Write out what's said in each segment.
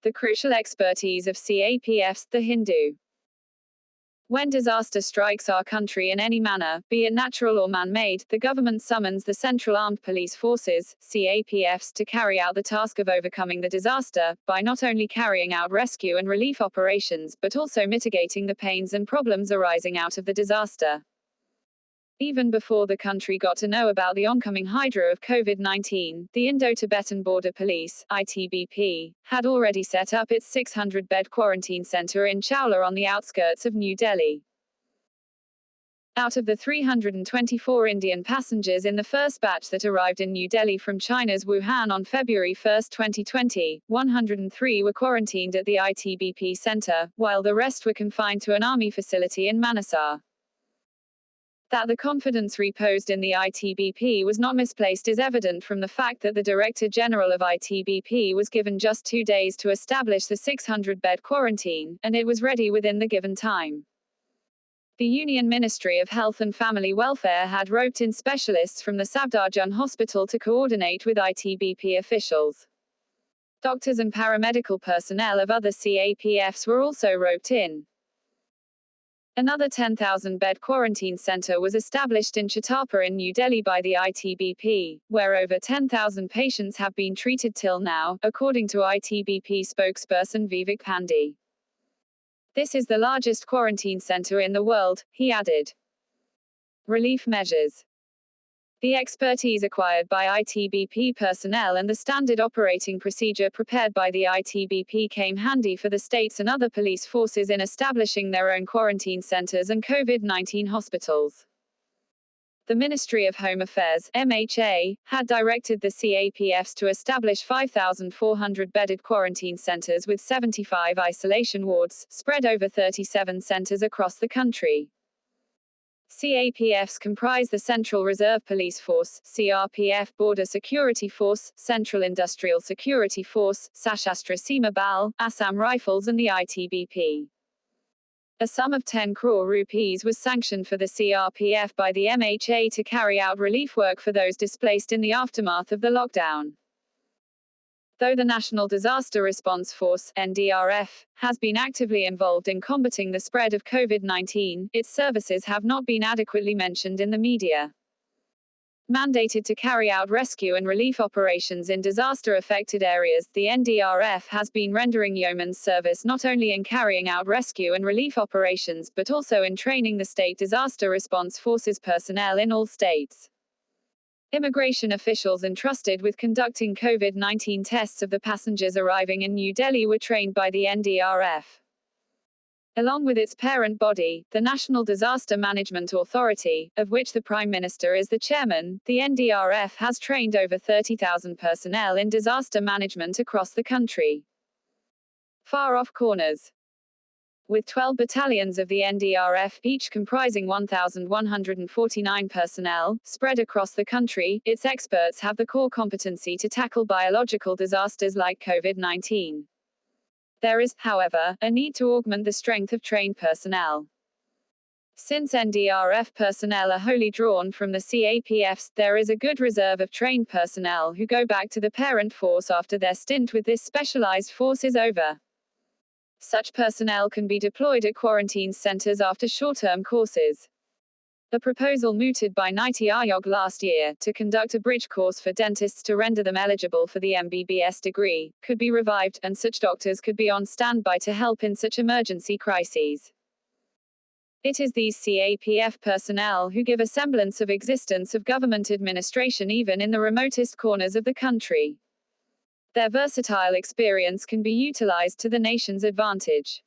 The crucial expertise of CAPFs, the Hindu. When disaster strikes our country in any manner, be it natural or man-made, the government summons the Central Armed Police Forces, CAPFs, to carry out the task of overcoming the disaster, by not only carrying out rescue and relief operations, but also mitigating the pains and problems arising out of the disaster. Even before the country got to know about the oncoming hydra of COVID-19, the Indo-Tibetan Border Police, ITBP, had already set up its 600-bed quarantine center in Chowla on the outskirts of New Delhi. Out of the 324 Indian passengers in the first batch that arrived in New Delhi from China's Wuhan on February 1, 2020, 103 were quarantined at the ITBP center, while the rest were confined to an army facility in Manesar. That the confidence reposed in the ITBP was not misplaced is evident from the fact that the Director General of ITBP was given just 2 days to establish the 600-bed quarantine, and it was ready within the given time. The Union Ministry of Health and Family Welfare had roped in specialists from the Safdarjung Hospital to coordinate with ITBP officials. Doctors and paramedical personnel of other CAPFs were also roped in. Another 10,000-bed quarantine center was established in Chhatarpur in New Delhi by the ITBP, where over 10,000 patients have been treated till now, according to ITBP spokesperson Vivek Pandey. This is the largest quarantine center in the world, he added. Relief measures. The expertise acquired by ITBP personnel and the standard operating procedure prepared by the ITBP came handy for the states and other police forces in establishing their own quarantine centers and COVID-19 hospitals. The Ministry of Home Affairs, MHA, had directed the CAPFs to establish 5,400 bedded quarantine centers with 75 isolation wards, spread over 37 centers across the country. CAPFs comprise the Central Reserve Police Force, CRPF, Border Security Force, Central Industrial Security Force, Sashastra Seema Bal, Assam Rifles and the ITBP. A sum of 10 crore rupees was sanctioned for the CRPF by the MHA to carry out relief work for those displaced in the aftermath of the lockdown. Though the National Disaster Response Force, NDRF, has been actively involved in combating the spread of COVID-19, its services have not been adequately mentioned in the media. Mandated to carry out rescue and relief operations in disaster-affected areas, the NDRF has been rendering yeoman's service not only in carrying out rescue and relief operations but also in training the state disaster response forces personnel in all states. Immigration officials entrusted with conducting COVID-19 tests of the passengers arriving in New Delhi were trained by the NDRF. Along with its parent body, the National Disaster Management Authority, of which the Prime Minister is the chairman, the NDRF has trained over 30,000 personnel in disaster management across the country. Far-off corners. With 12 battalions of the NDRF, each comprising 1,149 personnel, spread across the country, its experts have the core competency to tackle biological disasters like COVID-19. There is, however, a need to augment the strength of trained personnel. Since NDRF personnel are wholly drawn from the CAPFs, there is a good reserve of trained personnel who go back to the parent force after their stint with this specialized force is over. Such personnel can be deployed at quarantine centers after short-term courses. The proposal mooted by Niti Aayog last year, to conduct a bridge course for dentists to render them eligible for the MBBS degree, could be revived, and such doctors could be on standby to help in such emergency crises. It is these CAPF personnel who give a semblance of existence of government administration even in the remotest corners of the country. Their versatile experience can be utilized to the nation's advantage.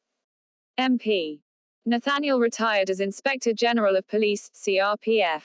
MP. Nathaniel retired as Inspector General of Police, CRPF.